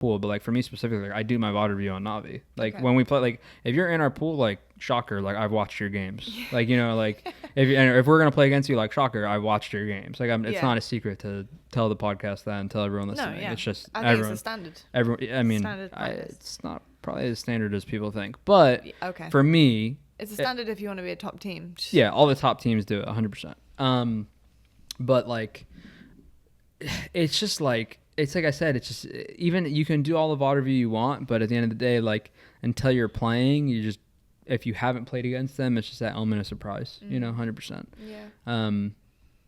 pool, but like for me specifically, like, I do my VOD review on Navi. Like when we play, like if you're in our pool, like shocker, like I've watched your games. Like like if we're gonna play against you, like shocker, I've watched your games. Like it's not a secret to tell the podcast that and tell everyone listening. It's just I think it's a standard. It's not probably as standard as people think, but for me, it's a standard if you want to be a top team. All the top teams do it 100%. But like it's just like. It's like I said, it's just even you can do all the VOD review you want, but at the end of the day, like until you're playing, you just if you haven't played against them, it's just that element of surprise, 100%. Yeah.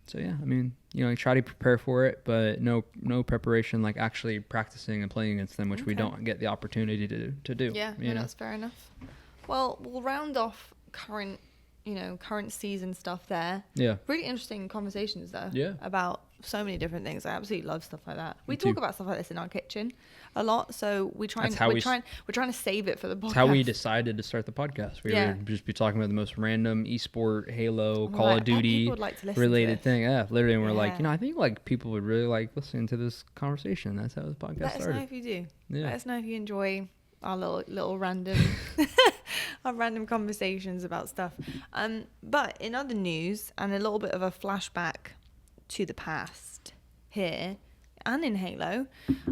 So yeah, I mean, try to prepare for it, but no preparation, like actually practicing and playing against them, which we don't get the opportunity to do. Yeah, that's fair enough. Well, we'll round off current season stuff there. Yeah. Really interesting conversations though. Yeah. About so many different things. I absolutely love stuff like that. We talk about stuff like this in our kitchen a lot, so we're trying to save it for the podcast. That's how we decided to start the podcast. We would just be talking about the most random esport, Halo, Call of Duty related thing. Yeah, literally, and we're like, I think like people would really like listening to this conversation. That's how the podcast started. Let us know if you do. Yeah. Let us know if you enjoy our little random our random conversations about stuff. But in other news and a little bit of a flashback to the past here and in Halo,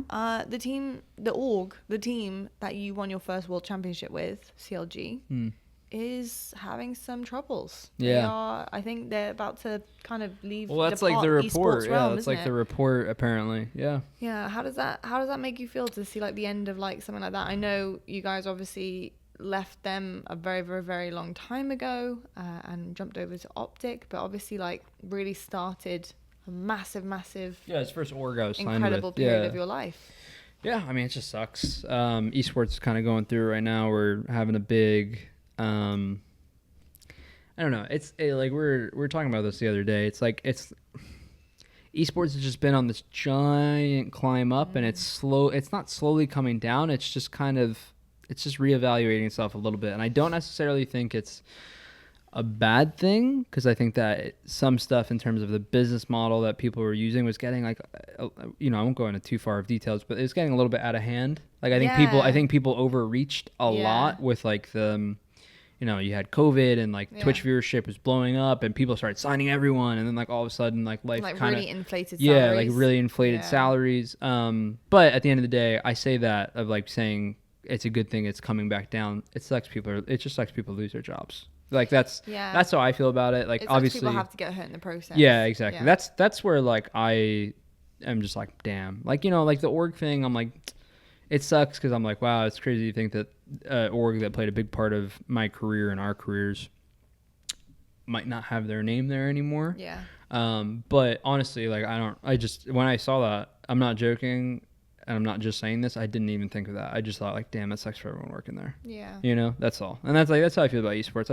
the team that you won your first world championship with, CLG, is having some troubles. I think they're about to kind of leave. Well, that's like the report. That's like the report apparently. Yeah. How does that make you feel to see like the end of like something like that? I know you guys obviously left them a very, very, very long time ago and jumped over to OPTIC, but obviously like really started a massive his first org I was signed with. Incredible period of your life. Yeah, I mean it just sucks. Esports is kind of going through right now. We're having a big I don't know. It's like we were talking about this the other day. It's like esports has just been on this giant climb up, and it's slow. It's not slowly coming down. It's just it's just reevaluating itself a little bit. And I don't necessarily think it's a bad thing, because I think that some stuff in terms of the business model that people were using was getting like, I won't go into too far of details, but it's getting a little bit out of hand. Like I think people overreached a lot with like the, you had COVID and like Twitch viewership was blowing up and people started signing everyone, and then like all of a sudden like life kind of really inflated salaries. Like really inflated salaries. But at the end of the day, I say that of like saying it's a good thing it's coming back down. It just sucks people lose their jobs. Like that's how I feel about it. Like obviously people have to get hurt in the process. Yeah, exactly. Yeah. That's where like I am just like, damn. Like, like the org thing, I'm like, it sucks because I'm like, wow, it's crazy to think that org that played a big part of my career and our careers might not have their name there anymore. Yeah. But honestly, like when I saw that, I'm not joking, and I'm not just saying this, I didn't even think of that. I just thought like, damn, that sucks for everyone working there. Yeah. That's all. And that's how I feel about esports.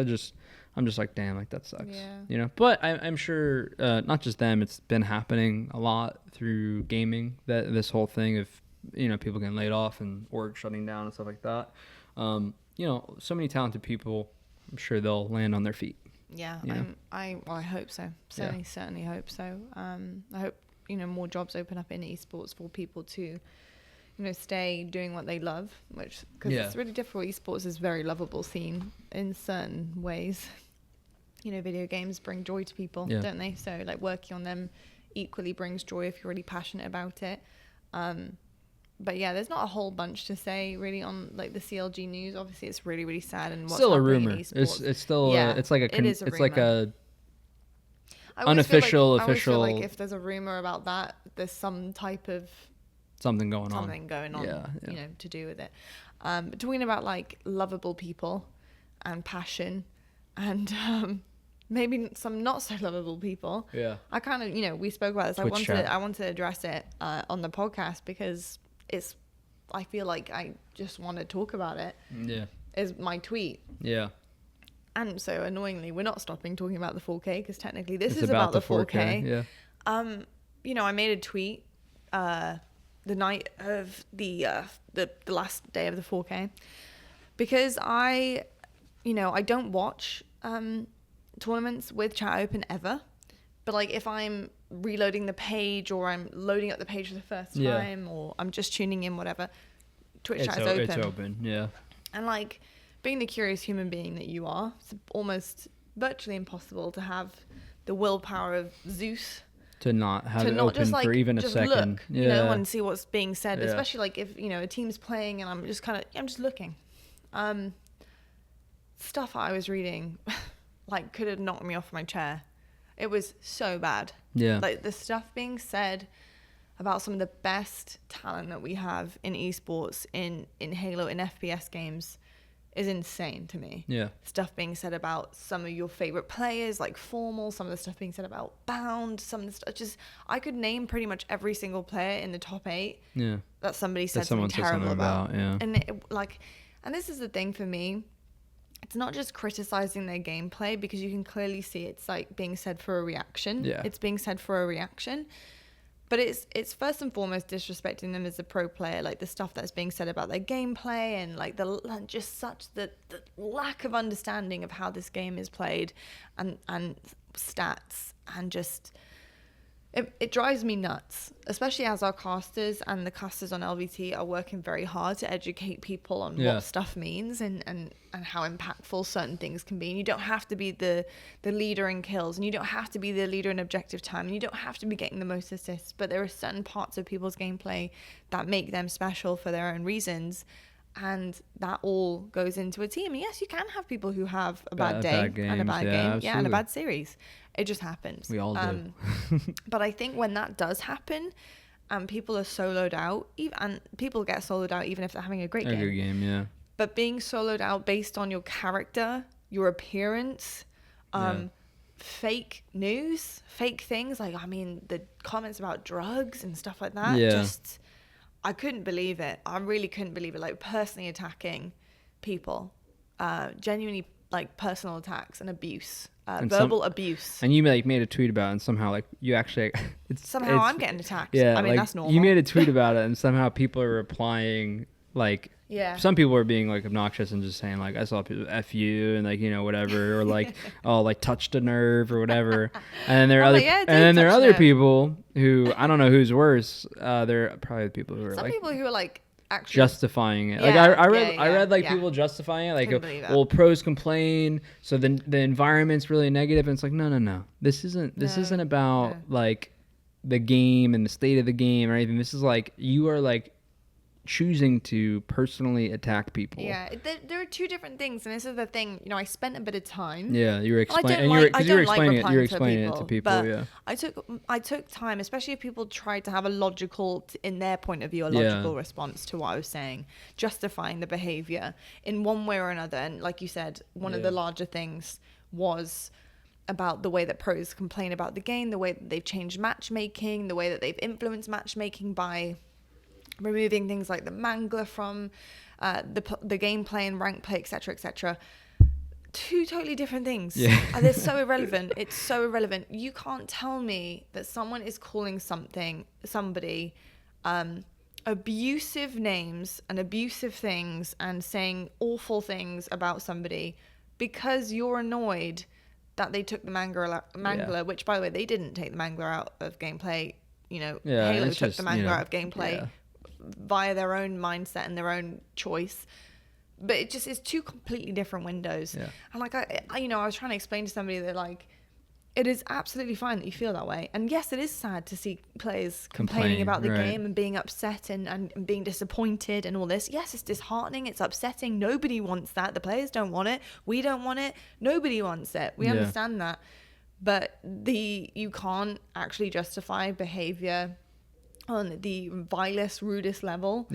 I'm just like, damn, like that sucks. Yeah. But I'm sure not just them, it's been happening a lot through gaming, that this whole thing of, people getting laid off and org shutting down and stuff like that. So many talented people, I'm sure they'll land on their feet. Yeah. I hope so. Certainly hope so. I hope, more jobs open up in esports for people to, stay doing what they love, which, because it's really difficult. Esports is a very lovable scene in certain ways. Video games bring joy to people, don't they? So like working on them equally brings joy if you're really passionate about it. But yeah, there's not a whole bunch to say really on like the CLG news. Obviously, it's really, really sad, and what's still a rumor. In esports. It's still it's like it's like a unofficial official. I always feel like if there's a rumor about that, there's some type of something going on, to do with it. But talking about like lovable people and passion, and maybe some not so lovable people. Yeah, I kind of we spoke about this. I wanted to address it on the podcast because I feel like I just want to talk about it. Yeah, is my tweet. Yeah. And so annoyingly, we're not stopping talking about the 4K because technically this is about the 4K. Yeah. I made a tweet the night of the last day of the 4K because I don't watch tournaments with chat open ever, but like if I'm reloading the page or I'm loading up the page for the first time or I'm just tuning in, whatever, Twitch chat is open. It's open, yeah. And like, being the curious human being that you are, it's almost virtually impossible to have the willpower of Zeus to not have it open for even a second. Look, you know, and see what's being said, especially like if, you know, a team's playing and I'm just looking. Stuff I was reading like could have knocked me off my chair. It was so bad. Yeah. Like the stuff being said about some of the best talent that we have in esports, in Halo, in FPS games is insane to me. Yeah. Stuff being said about some of your favorite players, like Formal, some of the stuff being said about Bound, some of the stuff, just, I could name pretty much every single player in the top 8 that somebody said something terrible about. Yeah. And and this is the thing for me, it's not just criticizing their gameplay, because you can clearly see it's like being said for a reaction. Yeah. It's being said for a reaction. But it's first and foremost disrespecting them as a pro player, like the stuff that's being said about their gameplay and like the lack of understanding of how this game is played and stats, and just it drives me nuts, especially as our casters and the casters on LVT are working very hard to educate people on what stuff means and how impactful certain things can be. And you don't have to be the leader in kills, and you don't have to be the leader in objective time, and you don't have to be getting the most assists, but there are certain parts of people's gameplay that make them special for their own reasons, and that all goes into a team. And yes, you can have people who have a bad day and a bad game, absolutely. And a bad series. It just happens. We all do. But I think when that does happen, and people are soloed out, and people get soloed out even if they're having a great game. A good game, yeah. But being soloed out based on your character, your appearance, fake news, fake things, like, I mean, the comments about drugs and stuff like that, just, I couldn't believe it. I really couldn't believe it. Like, personally attacking people, genuinely, like, personal attacks and abuse. Verbal abuse. And you like made a tweet about it, and somehow like you actually somehow I'm getting attacked. Yeah, I mean, like, that's normal. You made a tweet about it, and somehow people are replying like, some people are being like obnoxious and just saying like, I saw people F you and like, you know, whatever, or like, oh, like touched a nerve or whatever. And then there are other people who, I don't know who's worse. They're probably the people who are some people who are like actually justifying it. Like I read like people justifying it, like, well, pros complain, so then the environment's really negative, and it's like, no, this isn't about like the game and the state of the game or anything. This is like, you are like choosing to personally attack people. Yeah, there are two different things, and this is the thing. You know, I spent a bit of time. Yeah, you were explaining. You were explaining it to people. Yeah, I took time, especially if people tried to have a logical, in their point of view, a logical response to what I was saying, justifying the behavior in one way or another. And like you said, one of the larger things was about the way that pros complain about the game, the way that they've changed matchmaking, the way that they've influenced matchmaking by removing things like the mangler from the gameplay and rank play, etc. Two totally different things. They're so irrelevant. It's so irrelevant. You can't tell me that someone is calling somebody abusive names and abusive things and saying awful things about somebody because you're annoyed that they took the mangler, which, by the way, they didn't take the mangler out of gameplay. You know, Halo took the mangler out of gameplay via their own mindset and their own choice. But it just is two completely different windows. And like, I was trying to explain to somebody that like, it is absolutely fine that you feel that way. And yes, it is sad to see players complaining about the game and being upset and being disappointed and all this. Yes, it's disheartening. It's upsetting. Nobody wants that. The players don't want it. We don't want it. Nobody wants it. We understand that. But you can't actually justify behavior on the vilest, rudest level.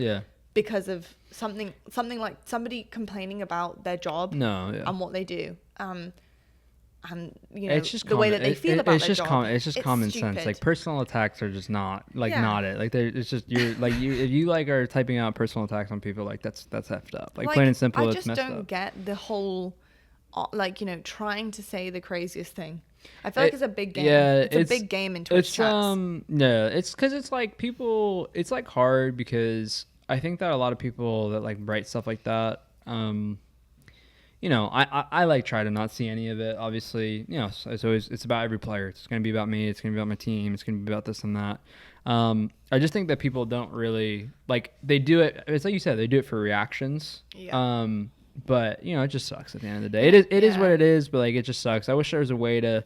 Because of something like somebody complaining about their job and what they do. And you know, it's just the way that they feel about their job. It's just common sense. Like, personal attacks are just not not it. Like, it's just, you're like, if you like are typing out personal attacks on people, like that's effed up. Like plain and simple, it's messed up. I just don't get the whole like, you know, trying to say the craziest thing. I feel like it's a big game. Yeah, it's a big game in Twitch chats. No, it's because it's like people. It's like hard because I think that a lot of people that like write stuff like that, you know, I like try to not see any of it. Obviously, you know, it's always, it's about every player. It's going to be about me. It's going to be about my team. It's going to be about this and that. I just think that people don't really like, they do it. It's like you said, they do it for reactions. Yeah. But you know, it just sucks at the end of the day. It is what it is, but like, it just sucks. I wish there was a way to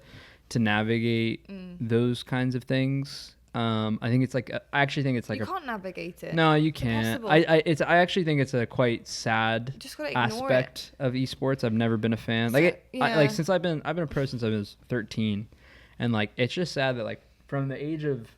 navigate those kinds of things. I think it's like, I actually think it's like you can't navigate it. No, you can't. I actually think it's a quite sad just gotta aspect of esports. I've never been a fan. Since I've been a pro since I was 13, and like, it's just sad that like from the age of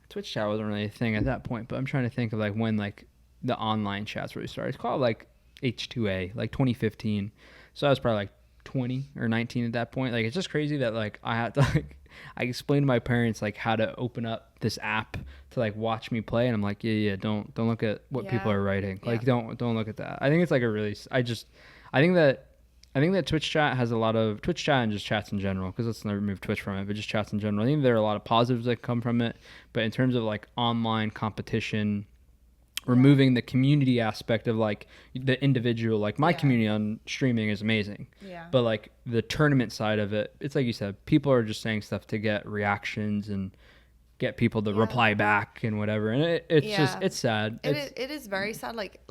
Twitch chat wasn't really a thing at that point, but I'm trying to think of like when like the online chats really started. It's called like H2A, like 2015. So I was probably like 20 or 19 at that point. Like, it's just crazy that like I had to like, I explained to my parents like how to open up this app to like watch me play, and I'm like, don't look at what people are writing. Like, don't look at that. I think it's like a really, I think that Twitch chat has a lot of, Twitch chat and just chats in general, because let's not remove Twitch from it, but just chats in general. I think there are a lot of positives that come from it, but in terms of like online competition, removing the community aspect of like the individual, like my community on streaming is amazing, but like the tournament side of it, it's like you said, people are just saying stuff to get reactions and get people to reply back and whatever, and it's just, it's sad. It is very sad. Like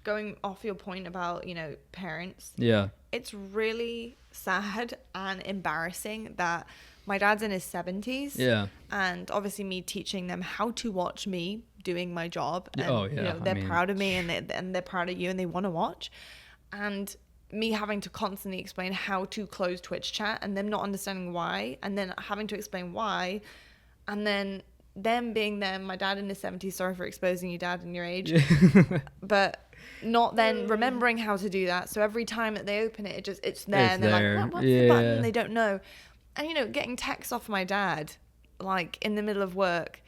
going off your point about, you know, parents, it's really sad and embarrassing that my dad's in his 70s, and obviously me teaching them how to watch me doing my job, and you know, they're proud of me, and they're proud of you, and they want to watch, and me having to constantly explain how to close Twitch chat, and them not understanding why, and then having to explain why, and then them being them, my dad in his 70s, sorry for exposing you, dad, and your age, but not then remembering how to do that. So every time that they open it, it's there, and they're like, what's the button? And they don't know. And, you know, getting texts off my dad, like, in the middle of work,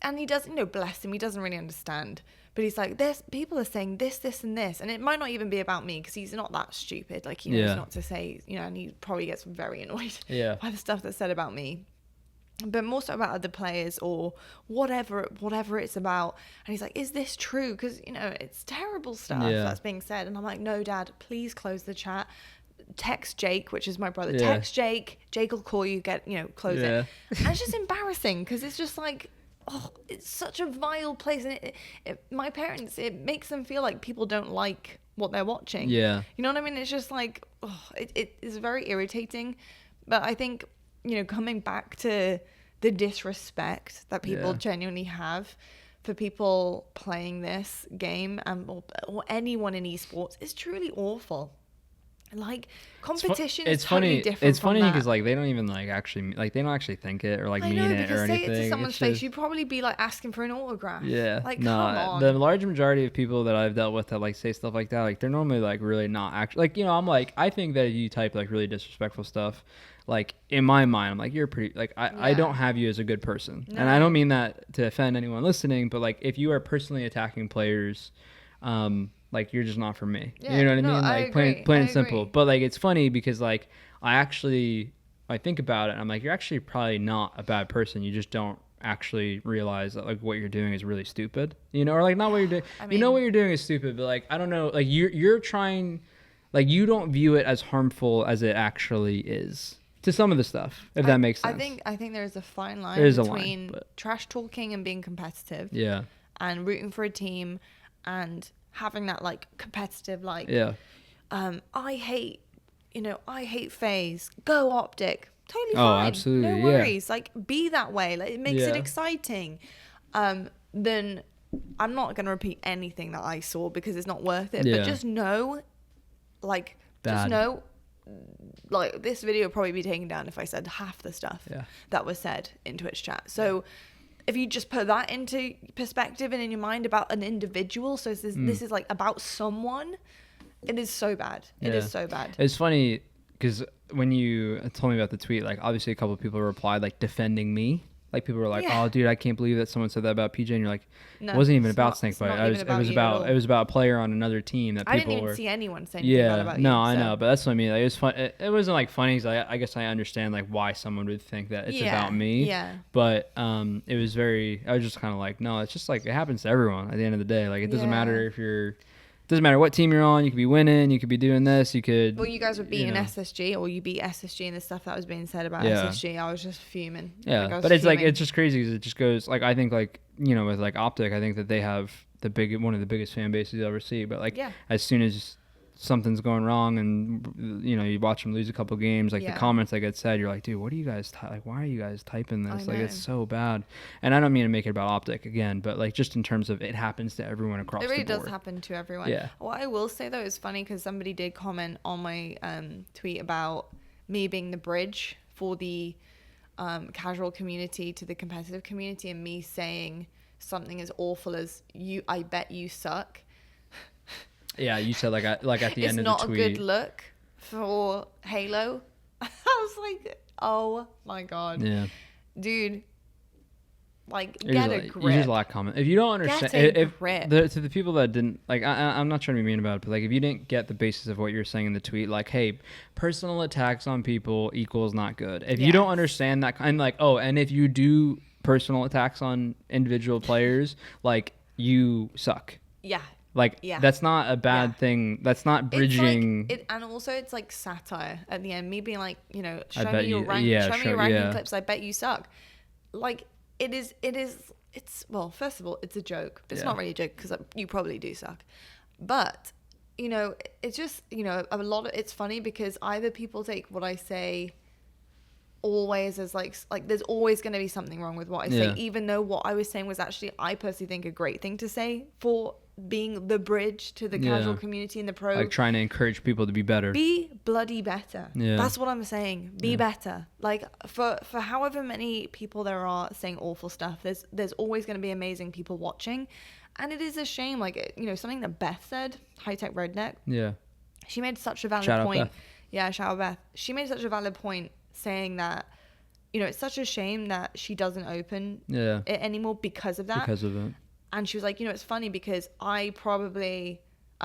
and he doesn't, you know, bless him, he doesn't really understand. But he's like, people are saying this, and this. And it might not even be about me, because he's not that stupid. Like, he knows not to say, you know, and he probably gets very annoyed by the stuff that's said about me. But more so about other players or whatever it's about. And he's like, is this true? Because, you know, it's terrible stuff that's being said. And I'm like, no, Dad, please close the chat. Text Jake, which is my brother. Text Jake will call you, close it. And it's just embarrassing, because it's just like, oh, it's such a vile place, and my parents, it makes them feel like people don't like what they're watching. You know what I mean? It's just like, oh, it is very irritating. But I think, you know, coming back to the disrespect that people genuinely have for people playing this game, or anyone in esports, is truly awful. Like, competition is totally different. It's funny because like they don't even like actually, like they don't actually think it or like mean it or anything. Say it to someone's face, you'd probably be like asking for an autograph. Like, come on. The large majority of people that I've dealt with that like say stuff like that, like they're normally like really not actually, like, you know, I'm like, I think that if you type like really disrespectful stuff, like in my mind, I'm like, you're pretty, like I don't have you as a good person, and I don't mean that to offend anyone listening, but like if you are personally attacking players, like, you're just not for me. You know what I mean? Like, plain and simple. But like, it's funny because like I think about it, and I'm like, you're actually probably not a bad person. You just don't actually realize that like what you're doing is really stupid. You know, or like not what you're doing. I mean, you know what you're doing is stupid, but like I don't know, like you're trying, like you don't view it as harmful as it actually is to some of the stuff, if that makes sense. I think there's a fine line between trash talking and being competitive. And rooting for a team and having that like competitive, like I hate Faze, go OPTIC, totally fine, absolutely, no worries, like be that way, like it makes it exciting. Then I'm not going to repeat anything that I saw because it's not worth it, but just know, like this video would probably be taken down if I said half the stuff that was said in Twitch chat. So if you just put that into perspective and in your mind about an individual, so this is like about someone, it is so bad. It is so bad. It's funny because when you told me about the tweet, like obviously a couple of people replied like defending me. Like people were like, "Oh, dude, I can't believe that someone said that about PJ." And you're like, "It wasn't even about Snakebite. It was about a player on another team that people were." I didn't even see anyone saying anything about you. No, I know, but that's what I mean. Like, it was fun. It wasn't like funny because I guess I understand like why someone would think that it's about me. But it was very. I was just kind of like, no, it's just like it happens to everyone at the end of the day. Like it doesn't matter if you're doesn't matter what team you're on. You could be winning. You could be doing this. You could. Well, you guys were beating SSG, or you beat SSG, and the stuff that was being said about SSG, I was just fuming. Yeah, like, but it's fuming. Like it's just crazy because it just goes like I think like with like OPTIC, I think that they have one of the biggest fan bases you'll ever see. But like as soon as something's going wrong and you watch them lose a couple games, like the comments that get said, you're like, dude, what are you guys like, why are you guys typing this? Like it's so bad. And I don't mean to make it about OPTIC again, but like just in terms of it happens to everyone across the board. It really does happen to everyone. What I will say though is funny because somebody did comment on my tweet about me being the bridge for the casual community to the competitive community, and me saying something as awful as I bet you suck. Yeah, you said like at the end of the tweet. It's not a good look for Halo. I was like, oh my God. Yeah. Dude, like, get a grip. You just like comment. If you don't understand, to the people that didn't, like, I'm not trying to be mean about it, but like if you didn't get the basis of what you're saying in the tweet, like, hey, personal attacks on people equals not good. If you don't understand that, and like, and if you do personal attacks on individual players, like, you suck. Yeah. Like, that's not a bad thing. That's not bridging. It's like, and also it's like satire at the end. Me being like, show me your ranking clips. I bet you suck. Like, well, first of all, it's a joke. It's not really a joke because you probably do suck. But, it's just, it's funny because either people take what I say always as like there's always going to be something wrong with what I say, even though what I was saying was actually, I personally think, a great thing to say for being the bridge to the casual community and the pro, like trying to encourage people to be better. Be bloody better. That's what I'm saying. Be better. Like for however many people there are saying awful stuff, there's always going to be amazing people watching. And it is a shame, like, something that Beth said, High Tech Redneck, she made such a valid point. Shout out Beth. She made such a valid point saying that it's such a shame that she doesn't open it anymore because of that. Because of it. And she was like, it's funny because I'm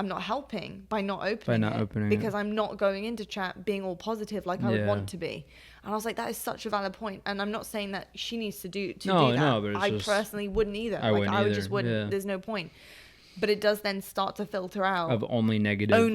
not helping by not opening because I'm not going into chat being all positive like I would want to be. And I was like, that is such a valid point. And I'm not saying that she needs to do that. No, but I personally wouldn't either. I would just wouldn't. Yeah. There's no point. But it does then start to filter out of only negative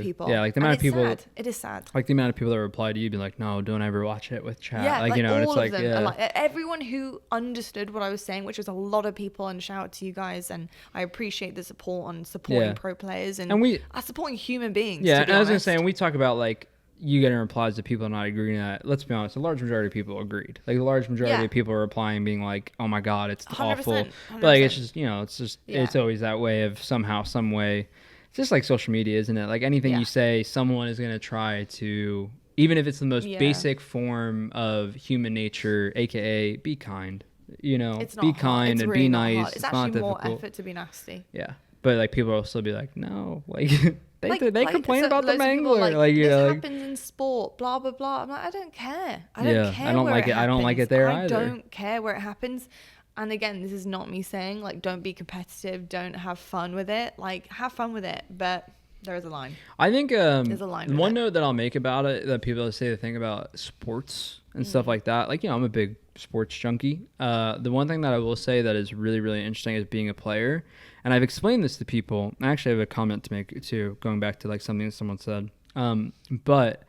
people. Yeah, like the amount of people. Sad. It is sad. Like the amount of people that reply to you, be like, "No, don't ever watch it with chat." Yeah, like all it's of like them. Like, everyone who understood what I was saying, which was a lot of people, and shout out to you guys. And I appreciate the support on supporting pro players and we are supporting human beings. Yeah, and I was gonna say, and we talk about like you getting replies to people not agreeing that. Let's be honest, a large majority of people agreed. Like the large majority of people are replying being like, "Oh my God, it's 100%, awful." 100%. But like it's just it's always that way of somehow, some way. It's just like social media, isn't it? Like anything you say, someone is gonna try to, even if it's the most basic form of human nature, aka be kind. It's be kind and really be nice. It's actually more effort to be nasty. Yeah, but like people will still be like, no, like. They complain about the mangler, this happens in sport, blah blah blah. I'm like, I don't care. I don't care. I don't like it. I don't like it there either. I don't care where it happens. And again, this is not me saying like don't be competitive, don't have fun with it. Like have fun with it, but there is a line. I think there's a line. One note that I'll make about it that people say the thing about sports and stuff like that. Like I'm a big sports junkie. The one thing that I will say that is really really interesting is being a player. And I've explained this to people. I actually have a comment to make too, going back to like something that someone said. But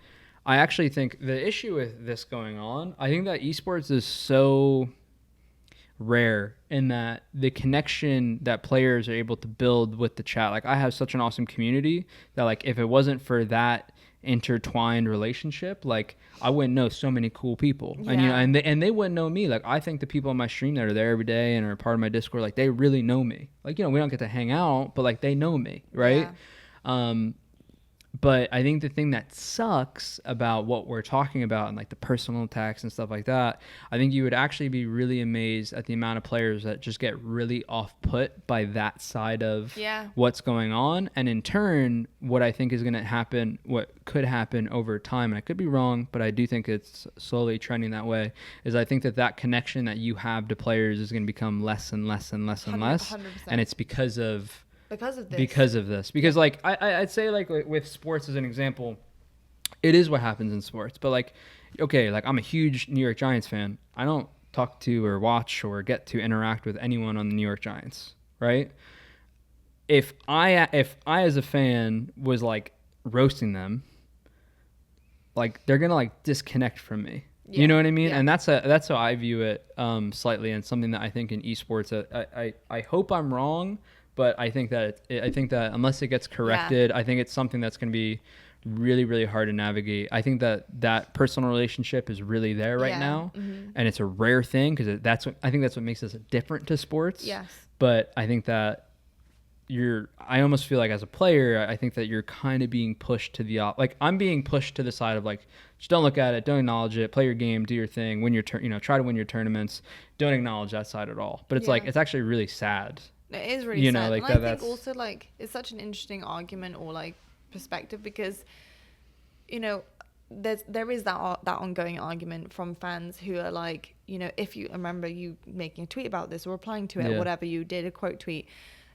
I actually think the issue with this going on, I think that esports is so rare in that the connection that players are able to build with the chat. Like I have such an awesome community that like if it wasn't for that intertwined relationship, like I wouldn't know so many cool people. And and they wouldn't know me. Like I think the people on my stream that are there every day and are part of my Discord, like they really know me. Like we don't get to hang out, but like they know me, right? But I think the thing that sucks about what we're talking about and like the personal attacks and stuff like that, I think you would actually be really amazed at the amount of players that just get really off put by that side of what's going on. And in turn, what I think is going to happen, what could happen over time, and I could be wrong, but I do think it's slowly trending that way, is I think that connection that you have to players is going to become less and less and less and less. 100%. And it's because of this. Because like I'd say like with sports as an example, it is what happens in sports. But like, okay, like I'm a huge New York Giants fan. I don't talk to or watch or get to interact with anyone on the New York Giants, right? if I as a fan was like roasting them, like they're gonna like disconnect from me. Yeah. You know what I mean? Yeah. And that's how I view it slightly, and something that I think in esports, I hope I'm wrong, but I think that unless it gets corrected, I think it's something that's going to be really, really hard to navigate. I think that personal relationship is really there right now, and it's a rare thing because I think that's what makes us different to sports. Yes. But I think that I almost feel like as a player, I think that you're kind of being pushed to like I'm being pushed to the side of like, just don't look at it, don't acknowledge it, play your game, do your thing, win your try to win your tournaments, don't acknowledge that side at all. But it's like, it's actually really sad. It is really sad. Like, and I think also like it's such an interesting argument or like perspective because, there is that ongoing argument from fans who are like, if you remember you making a tweet about this or replying to it or whatever, you did a quote tweet,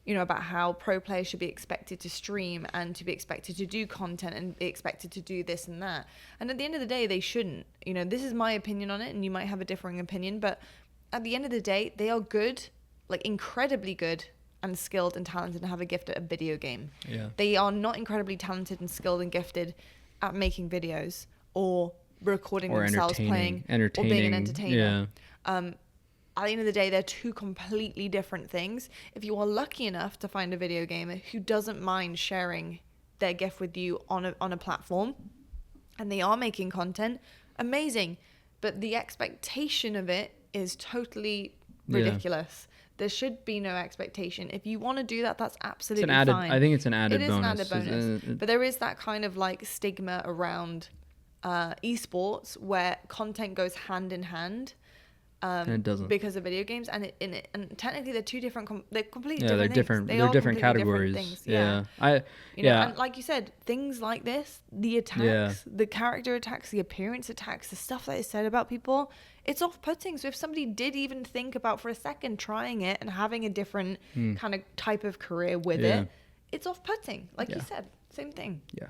about how pro players should be expected to stream and to be expected to do content and be expected to do this and that. And at the end of the day, they shouldn't. This is my opinion on it, and you might have a differing opinion, but at the end of the day, they are good, like incredibly good and skilled and talented and have a gift at a video game. Yeah. They are not incredibly talented and skilled and gifted at making videos or recording themselves playing or being an entertainer. Yeah. At the end of the day, they're two completely different things. If you are lucky enough to find a video gamer who doesn't mind sharing their gift with you on a platform and they are making content, amazing. But the expectation of it is totally ridiculous. There should be no expectation. If you want to do that, that's absolutely fine. I think it's an added bonus. It is an added bonus. But there is that kind of like stigma around esports where content goes hand in hand. And it doesn't, because of video games, and technically they're two different. They're completely different. They're different categories. Different things. And like you said, things like this, the attacks, the character attacks, the appearance attacks, the stuff that is said about people, it's off-putting. So if somebody did even think about for a second trying it and having a different kind of type of career with it, it's off-putting. Like you said, same thing. Yeah,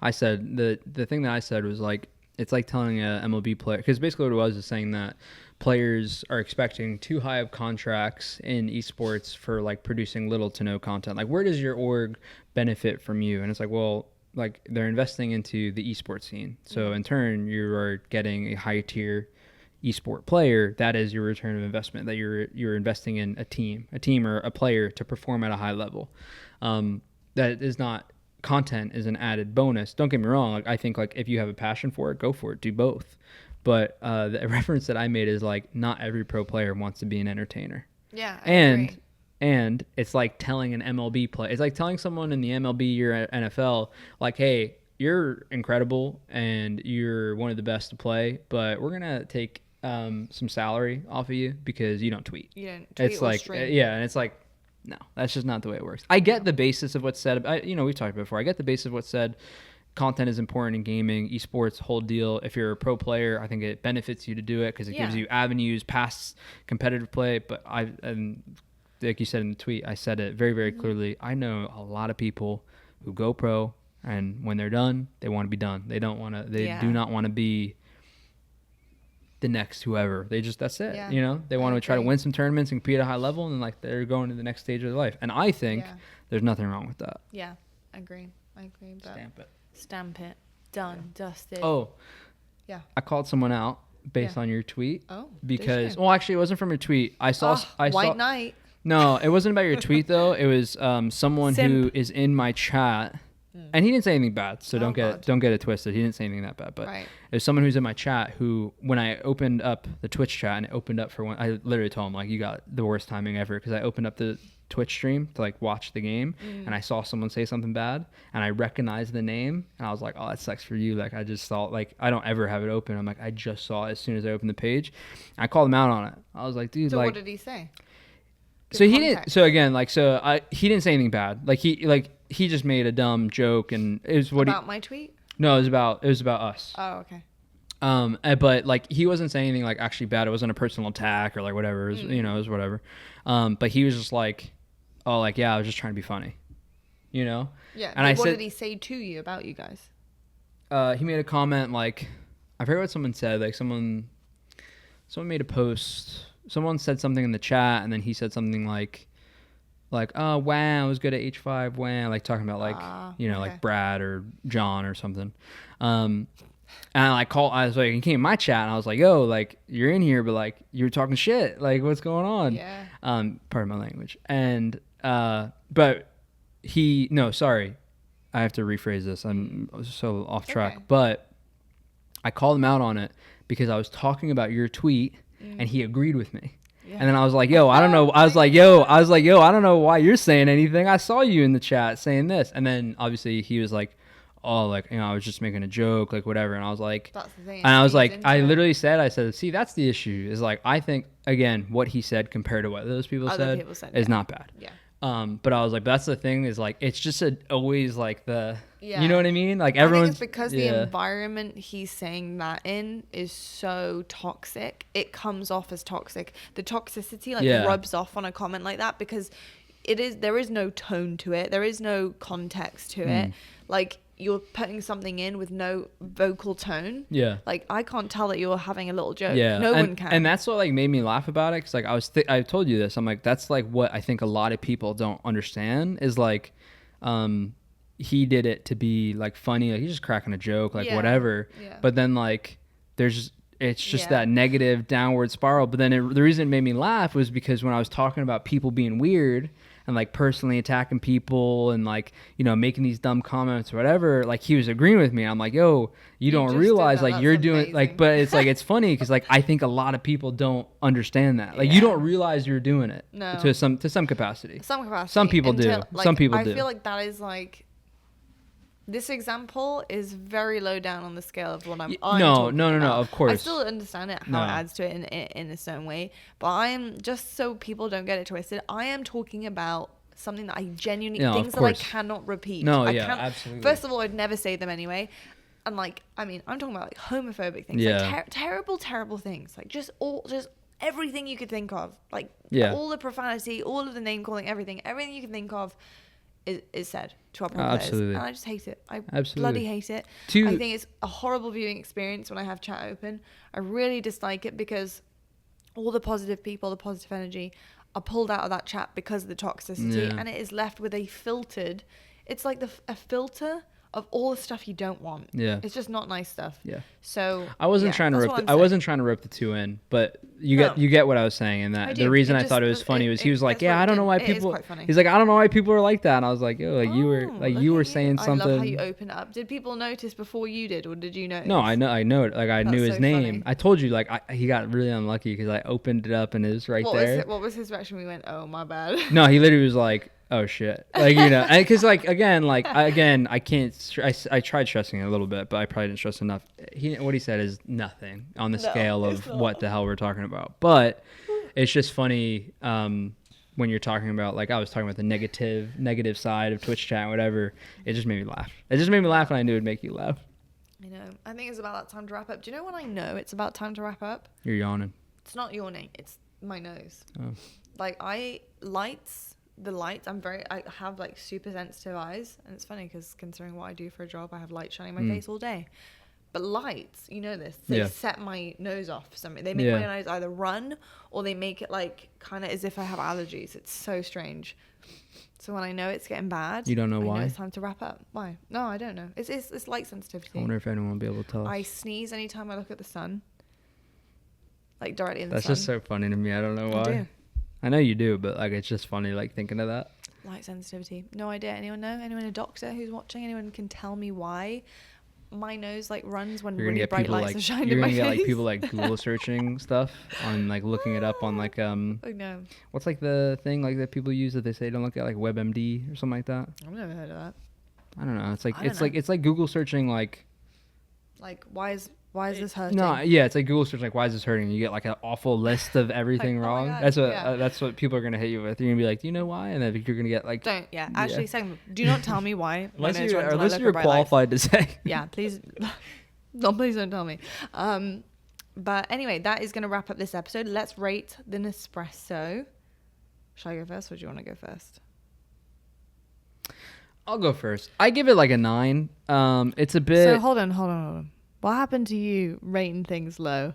I said the thing that I said was like, it's like telling a MLB player, because basically what it was is saying that players are expecting too high of contracts in esports for like producing little to no content. Like, where does your org benefit from you? And it's like, well, like they're investing into the esports scene. So in turn, you are getting a high tier esport player. That is your return of investment, that you're investing in a team or a player to perform at a high level. That is not, content is an added bonus. Don't get me wrong. Like, I think like if you have a passion for it, go for it, do both. But the reference that I made is like, not every pro player wants to be an entertainer. Yeah, I agree. And it's like telling an MLB player, it's like telling someone in the MLB or NFL, like, hey, you're incredible and you're one of the best to play, but we're gonna take some salary off of you because you don't tweet. You don't tweet. It's like stream. And it's like, no, that's just not the way it works. I get the basis of what's said. We've talked about it before. I get the basis of what's said. Content is important in gaming, esports, whole deal. If you're a pro player, I think it benefits you to do it because it gives you avenues past competitive play. But and like you said in the tweet, I said it very, very clearly. I know a lot of people who go pro, and when they're done, they want to be done. They don't want to. They do not want to be the next whoever. That's it. Yeah. They want to try to win some tournaments and compete at a high level, and like they're going to the next stage of their life. And I think there's nothing wrong with that. Yeah, I agree. But Stamp it. Done. Dusted. Oh. Yeah. I called someone out based on your tweet. Oh. Because, well, actually, it wasn't from your tweet. I saw. White Knight. No, it wasn't about your tweet though. It was someone who is in my chat, and he didn't say anything bad. So don't get it twisted. He didn't say anything that bad. But it was someone who's in my chat who, when I opened up the Twitch chat and it opened up for one, I literally told him like, you got the worst timing ever, because I opened up the Twitch stream to like watch the game, and I saw someone say something bad, and I recognized the name, and I was like, oh, that sucks for you. Like, I just saw, like, I don't ever have it open. I'm like, I just saw it as soon as I opened the page. I called him out on it. I was like, dude, so like, what did he say? So he didn't. So again, like, he didn't say anything bad. Like, he just made a dumb joke, and it was about my tweet. No, it was about us. Oh, okay. But like, he wasn't saying anything like actually bad. It wasn't a personal attack or like whatever. It was, it was whatever. But he was just like, oh, like, yeah, I was just trying to be funny, Yeah. And what did he say to you about you guys? He made a comment like, I forget what someone said. Like, someone made a post. Someone said something in the chat, and then he said something like, like, oh wow, I was good at H5, wow, like talking about like like Brad or John or something. And I was like, he came in my chat and I was like, yo, like you're in here, but like you're talking shit, like what's going on? Yeah. Pardon my language. And but sorry, I have to rephrase this. I'm so off track. Okay. But I called him out on it because I was talking about your tweet and he agreed with me. Yeah. And then I was like, yo, I don't know. I was like, yo, I don't know why you're saying anything. I saw you in the chat saying this. And then obviously he was like, oh, like, I was just making a joke, like whatever. And I was like, that's the thing. And I was like, I literally said, see, that's the issue is like, I think, again, what he said compared to what those people said is not bad. Yeah. But I was like, that's the thing is like, it's just always like you know what I mean? Like everyone's, it's because the environment he's saying that in is so toxic. It comes off as toxic. The toxicity rubs off on a comment like that because there is no tone to it. There is no context to it. Like you're putting something in with no vocal tone. Yeah. Like I can't tell that you're having a little joke. Yeah. No one can. And that's what like made me laugh about it. Cause like I told you this. I'm like, that's like what I think a lot of people don't understand is like, he did it to be like funny. Like he's just cracking a joke, like whatever. Yeah. But then like it's just that negative downward spiral. But then the reason it made me laugh was because when I was talking about people being weird and like personally attacking people and like, making these dumb comments or whatever, like he was agreeing with me. I'm like, yo, you don't realize like you're doing amazing. Like, but it's like, it's funny because like, I think a lot of people don't understand that. Like you don't realize you're doing it to some capacity. Some people do. Like, some people do. I feel like that is like, this example is very low down on the scale of what I'm No, of course. I still understand it, how it adds to it in a certain way. But I am, just so people don't get it twisted, I am talking about something that I genuinely, things that I cannot repeat. No, absolutely. First of all, I'd never say them anyway. And like, I mean, I'm talking about like homophobic things. Yeah. Like terrible, terrible things. Like just everything you could think of. Like all the profanity, all of the name calling, everything you can think of. Is said to our players. Absolutely. And I just hate it. I bloody hate it. I think it's a horrible viewing experience when I have chat open. I really dislike it because all the positive people, the positive energy are pulled out of that chat because of the toxicity and it is left with it's like a filter of all the stuff you don't want. Yeah. It's just not nice stuff. Yeah. So I wasn't trying to rip the two in, but you get what I was saying, and that the reason I thought it was funny was he was like, I don't know why people. He's like, I don't know why people are like that, and I was like, yo, like you were saying something. I love how you open up. Did people notice before you did, or did you notice? No, I know. Like I knew his name. Funny. I told you, like he got really unlucky because I opened it up and it was right there. What was his reaction? We went, oh my bad. No, he literally was like, oh shit, like because like I can't. I tried stressing it a little bit, but I probably didn't stress enough. What he said is nothing on the scale of what the hell we're talking about, but it's just funny when you're talking about, like I was talking about the negative side of Twitch chat and whatever. It just made me laugh. It just made me laugh, and I knew it'd make you laugh. I know. I think it's about that time to wrap up. Do you know when I know it's about time to wrap up? You're yawning. It's not yawning. It's my nose. Oh. Like the lights, I have like super sensitive eyes, and it's funny because considering what I do for a job, I have light shining in my face all day. But lights, they set my nose off. They make my nose either run or they make it like kind of as if I have allergies. It's so strange. So when I know it's getting bad, you don't know why. I know it's time to wrap up. Why? No, I don't know. It's light sensitivity. I wonder if anyone will be able to tell us. I sneeze anytime I look at the sun, like directly in the sun. That's just so funny to me. I don't know why. I do. I know you do, but like it's just funny, like thinking of that. Light sensitivity. No idea. Anyone know? Anyone a doctor who's watching? Anyone can tell me why my nose like runs when really bright lights are shining in my face? You're gonna get like people like Google searching stuff on like looking it up on like Oh no. What's like the thing like that people use that they say don't look at, like WebMD or something like that? I've never heard of that. I don't know. It's like Google searching like why is this hurting? No, yeah, it's like Google search like why is this hurting? You get like an awful list of everything like, wrong. Oh God, that's what people are gonna hit you with. You're gonna be like, do you know why? And then you're gonna get like actually second, do not tell me why. Unless you're qualified to say. Yeah, please. No, please don't tell me. But anyway, that is gonna wrap up this episode. Let's rate the Nespresso. Shall I go first, or do you want to go first? I'll go first. I give it like a 9. It's a bit. So hold on. What happened to you rating things low?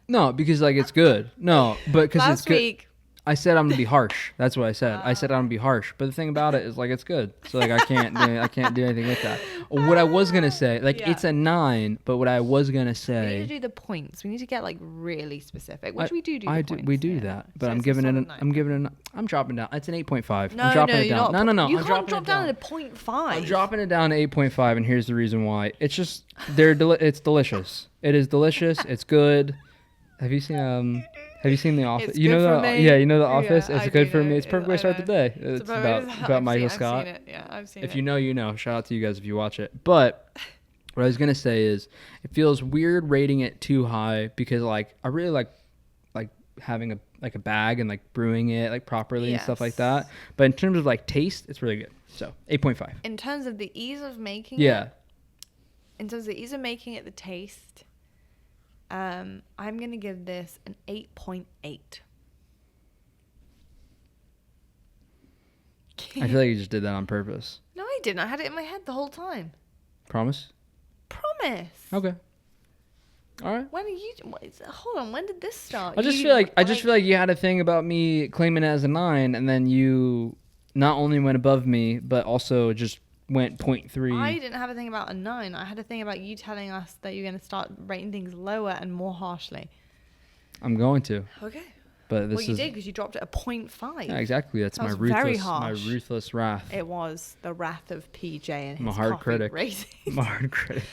No, because like it's good. No, but because it's good. Last week, I said I'm gonna be harsh. That's what I said. I said I'm gonna be harsh. But the thing about it is like it's good. So like I can't do anything with that. What I was gonna say, like it's a 9, but what I was gonna say. We need to do the points. We need to get like really specific, which we do. We do that, but so I'm giving it. I'm dropping down. It's an 8.5. No, I'm dropping it down. No. You can't drop down to 0.5. I'm dropping it down to 8.5, and here's the reason why. It's just it's delicious. It is delicious. It's good. Have you seen The Office? It's you know good for me. Yeah, you know The Office. Yeah, it's good for me. It's a perfect way to start the day. It's about Michael Scott. I've seen it. Yeah, I've seen it. If you know, you know. Shout out to you guys if you watch it. But what I was gonna say is, it feels weird rating it too high because like I really like having a bag and like brewing it like properly and stuff like that. But in terms of like taste, it's really good. So 8.5. In terms of the ease of making it. In terms of the ease of making it, the taste, I'm going to give this an 8.8. I feel like you just did that on purpose. No, I didn't. I had it in my head the whole time. Promise? Promise. Okay. All right. Hold on. When did this start? I just feel like you had a thing about me claiming it as a 9, and then you not only went above me, but also just went 0.3. I didn't have a thing about a 9. I had a thing about you telling us that you're going to start rating things lower and more harshly. I'm going to. Okay. But this you did because you dropped it a 0.5. Yeah, exactly. That's my ruthless wrath. It was the wrath of PJ and his I'm a hard critic. Ratings. I'm a hard critic.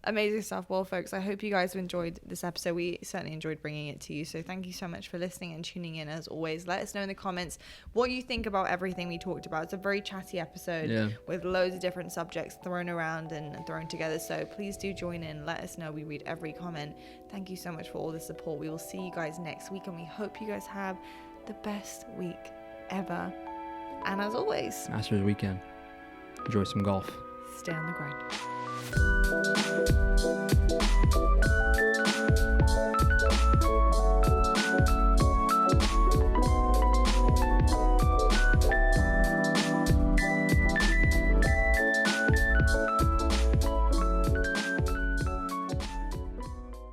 Amazing stuff. Well, folks, I hope you guys have enjoyed this episode. We certainly enjoyed bringing it to you. So thank you so much for listening and tuning in as always. Let us know in the comments what you think about everything we talked about. It's a very chatty episode with loads of different subjects thrown around and thrown together. So please do join in. Let us know. We read every comment. Thank you so much for all the support. We will see you guys next week, and we hope you guys have the best week ever. And as always, Masters weekend. Enjoy some golf. Stay on the grind.